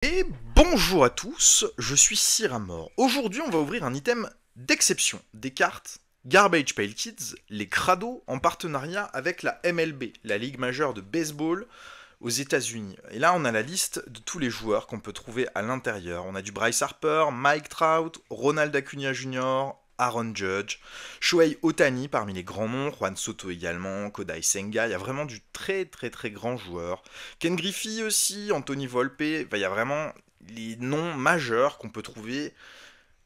Et bonjour à tous, je suis Cyramor. Aujourd'hui, on va ouvrir un item d'exception, des cartes Garbage Pail Kids, les Crado, en partenariat avec la MLB, la Ligue majeure de baseball aux États-Unis. Et là, on a la liste de tous les joueurs qu'on peut trouver à l'intérieur. On a du Bryce Harper, Mike Trout, Ronald Acuna Jr., Aaron Judge, Shohei Ohtani parmi les grands noms, Juan Soto également, Kodai Senga, il y a vraiment du très grand joueur. Ken Griffey aussi, Anthony Volpe, il y a vraiment les noms majeurs qu'on peut trouver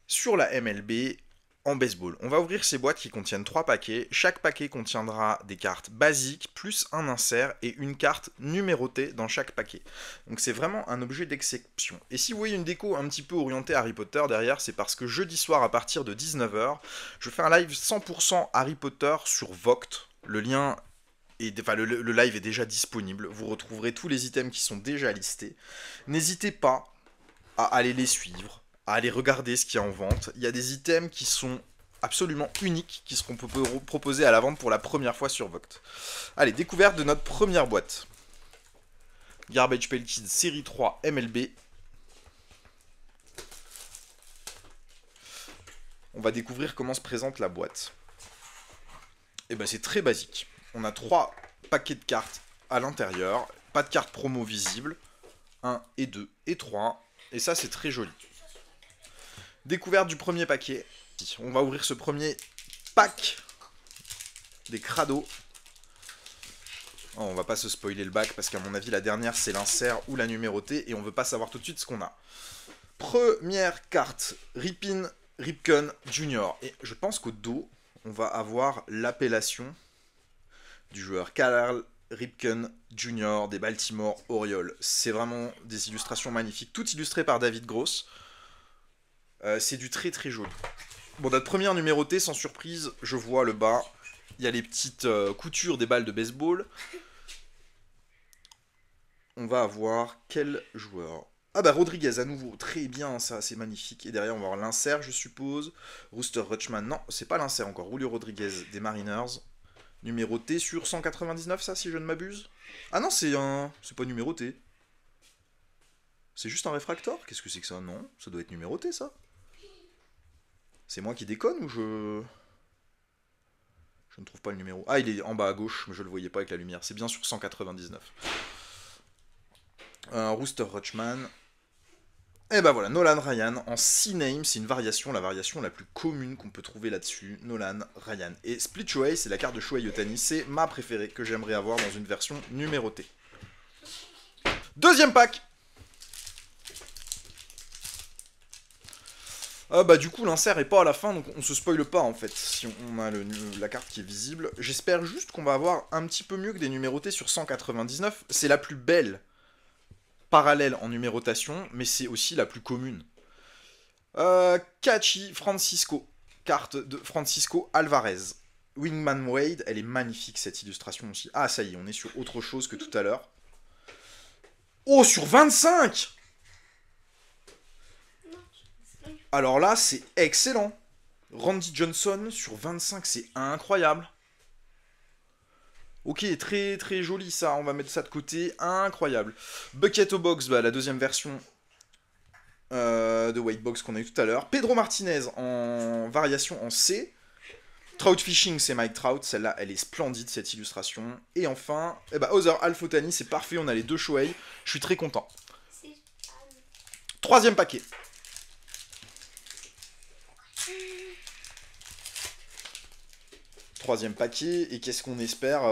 sur la MLB en baseball. On va ouvrir ces boîtes qui contiennent 3 paquets. Chaque paquet contiendra des cartes basiques, plus un insert et une carte numérotée dans chaque paquet. Donc c'est vraiment un objet d'exception. Et si vous voyez une déco un petit peu orientée Harry Potter derrière, c'est parce que jeudi soir à partir de 19h, je fais un live 100% Harry Potter sur Voct. Le lien le live est déjà disponible. Vous retrouverez tous les items qui sont déjà listés. N'hésitez pas à aller les suivre, à aller regarder ce qu'il y a en vente. Il y a des items qui sont absolument uniques, qui seront proposés à la vente pour la première fois sur Voct. Allez, découverte de notre première boîte. Garbage Pail Kids série 3 MLB. On va découvrir comment se présente la boîte. Et ben c'est très basique. On a 3 paquets de cartes à l'intérieur, pas de cartes promo visibles. 1 et 2 et 3. Et ça c'est très joli. Découverte du premier paquet. On va ouvrir ce premier pack des Crado. Oh, on va pas se spoiler le bac parce qu'à mon avis la dernière c'est l'insert ou la numérotée et on veut pas savoir tout de suite ce qu'on a. Première carte, Ripken Jr. Et je pense qu'au dos on va avoir l'appellation du joueur Cal Ripken Jr. des Baltimore Orioles. C'est vraiment des illustrations magnifiques, toutes illustrées par David Gross. C'est du très joli. Bon, notre première numérotée, sans surprise, je vois le bas. Il y a les petites coutures des balles de baseball. On va avoir quel joueur? Ah bah Rodriguez à nouveau, très bien ça, c'est magnifique. Et derrière on va avoir l'insert je suppose. Rooster Rutschman, non, c'est pas l'insert encore. Julio Rodriguez des Mariners. Numéroté sur 199 ça si je ne m'abuse. Ah non c'est pas numéroté. C'est juste un réfractor? Qu'est-ce que c'est que ça? Non, ça doit être numéroté ça. C'est moi qui déconne ou je... Je ne trouve pas le numéro. Ah, il est en bas à gauche, mais je le voyais pas avec la lumière. C'est bien sur 199. Rooster Rutschman. Et ben voilà, Nolan Ryan en 6 names, c'est une variation, la variation la plus commune qu'on peut trouver là-dessus. Nolan Ryan. Et Split Shohei, c'est la carte de Shohei Ohtani, c'est ma préférée que j'aimerais avoir dans une version numérotée. Deuxième pack. Bah du coup l'insert est pas à la fin donc on se spoile pas en fait si on a la carte qui est visible. J'espère juste qu'on va avoir un petit peu mieux que des numérotés sur 199. C'est la plus belle parallèle en numérotation mais c'est aussi la plus commune. Kachi Francisco, carte de Francisco Alvarez. Wingman Wade, elle est magnifique cette illustration aussi. Ah ça y est, on est sur autre chose que tout à l'heure. Oh sur 25. Alors là, c'est excellent. Randy Johnson sur 25, c'est incroyable. Ok, très joli ça, on va mettre ça de côté, incroyable. Bucket O' Box, bah, la deuxième version de White Box qu'on a eu tout à l'heure. Pedro Martinez en variation en C. Trout Fishing, c'est Mike Trout, celle-là, elle est splendide cette illustration. Et enfin, Other Alpha Ohtani, c'est parfait, on a les deux Shohei, je suis très content. Troisième paquet. Troisième paquet, et qu'est-ce qu'on espère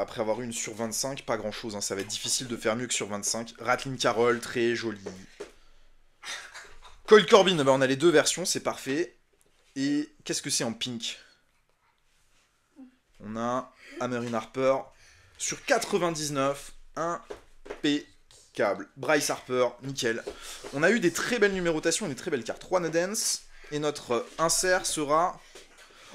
après avoir eu une sur 25? Pas grand chose, hein, ça va être difficile de faire mieux que sur 25. Ratlin Carroll, très joli. Kyle Corbin, on a les deux versions, c'est parfait. Et qu'est-ce que c'est en pink? On a Amerin Harper sur 99, impeccable. Bryce Harper, nickel. On a eu des très belles numérotations et des très belles cartes. Juan Dance, et notre insert sera...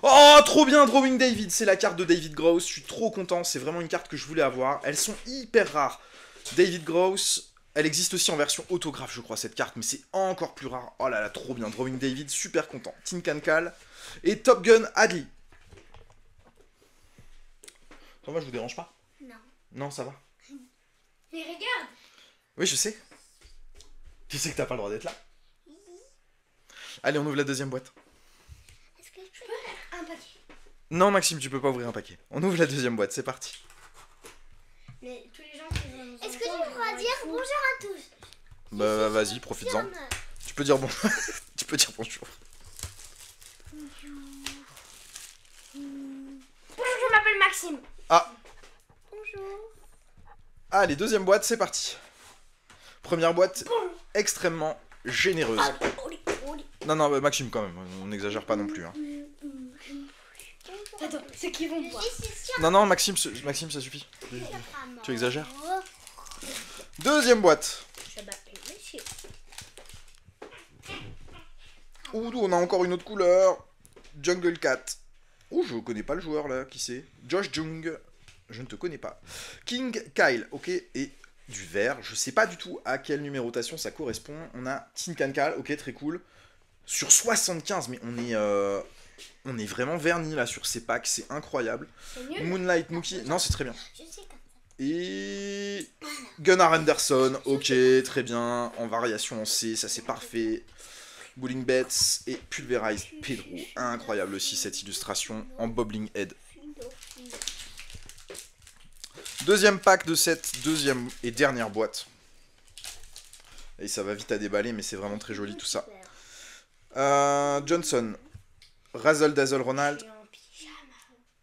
Oh, trop bien, Drawing David, c'est la carte de David Gross, je suis trop content, c'est vraiment une carte que je voulais avoir. Elles sont hyper rares. David Gross, elle existe aussi en version autographe, je crois, cette carte, mais c'est encore plus rare. Oh là là, trop bien, Drawing David, super content. Tin Can Cal et Top Gun Adley. Ça va, je vous dérange pas? Non. Non, ça va. Mais regarde. Oui, je sais. Tu sais que t'as pas le droit d'être là. Allez, on ouvre la deuxième boîte. Est-ce que je peux ouvrir un paquet? Non, Maxime, tu peux pas ouvrir un paquet. On ouvre la deuxième boîte, c'est parti. Mais tous les gens qui vont... Est-ce que tu pourras dire bonjour à tous? Bah vas-y, profites-en. Tu peux dire bon. Tu peux dire bonjour. Bonjour, je m'appelle Maxime. Ah. Bonjour. Allez, deuxième boîte, c'est parti. Première boîte, extrêmement généreuse. Non, non, bah, Maxime quand même, on n'exagère pas non plus. Hein. Attends, c'est qui vont voir. Non, non, Maxime, ça suffit. Tu exagères. Deuxième boîte. Je m'appelle Monsieur. Ouh, on a encore une autre couleur. Jungle Cat. Ouh, je connais pas le joueur là, qui c'est? Josh Jung. Je ne te connais pas. King Kyle, ok, et du vert. Je sais pas du tout à quelle numérotation ça correspond. On a Tin Can Kyle, ok, très cool. Sur 75, mais on est vraiment vernis là sur ces packs, c'est incroyable. Moonlight Mookie, non, c'est très bien. Je sais comme ça. Et Gunnar Anderson, ok, très bien. En variation en C, ça c'est parfait. Bowling Bets et Pulverize Pedro. Incroyable aussi cette illustration en Bobbling Head. Deuxième pack de cette deuxième et dernière boîte. Et ça va vite à déballer, mais c'est vraiment très joli tout ça. Johnson, Razzle Dazzle Ronald,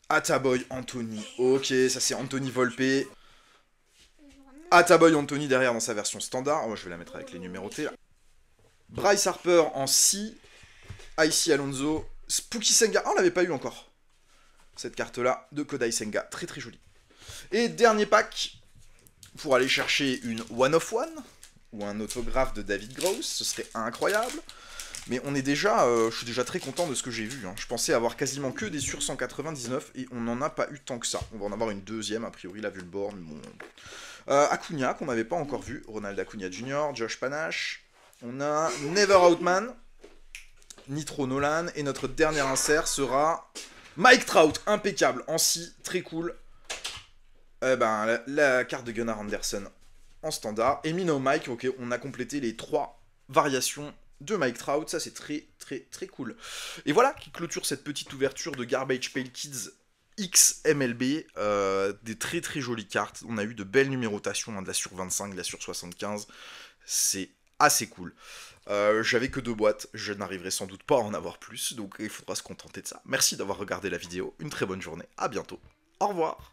Attaboy Anthony. Ok, ça c'est Anthony Volpe. Attaboy Anthony derrière dans sa version standard. Moi je vais la mettre avec les numérotés là. Bryce Harper en C. Icy Alonso. Spooky Senga. Ah, on l'avait pas eu encore. Cette carte-là de Kodai Senga. Très très jolie. Et dernier pack. Pour aller chercher une One of One. Ou un autographe de David Gross. Ce serait incroyable. Mais on est déjà, je suis déjà très content de ce que j'ai vu. Hein. Je pensais avoir quasiment que des sur 199. Et on n'en a pas eu tant que ça. On va en avoir une deuxième. A priori, la Vulborn. Bon. Acuna, qu'on n'avait pas encore vu. Ronald Acuna Jr. Josh Panache. On a Never Outman, Nitro Nolan, et notre dernier insert sera Mike Trout, impeccable, en si, très cool. La carte de Gunnar Anderson en standard. Et Mino Mike, ok, on a complété les 3 variations de Mike Trout, ça c'est très très très cool. Et voilà qui clôture cette petite ouverture de Garbage Pail Kids X MLB, des très très jolies cartes. On a eu de belles numérotations, hein, de la sur 25, de la sur 75, c'est assez cool. J'avais que 2 boîtes, je n'arriverai sans doute pas à en avoir plus, donc il faudra se contenter de ça. Merci d'avoir regardé la vidéo, une très bonne journée, à bientôt, au revoir.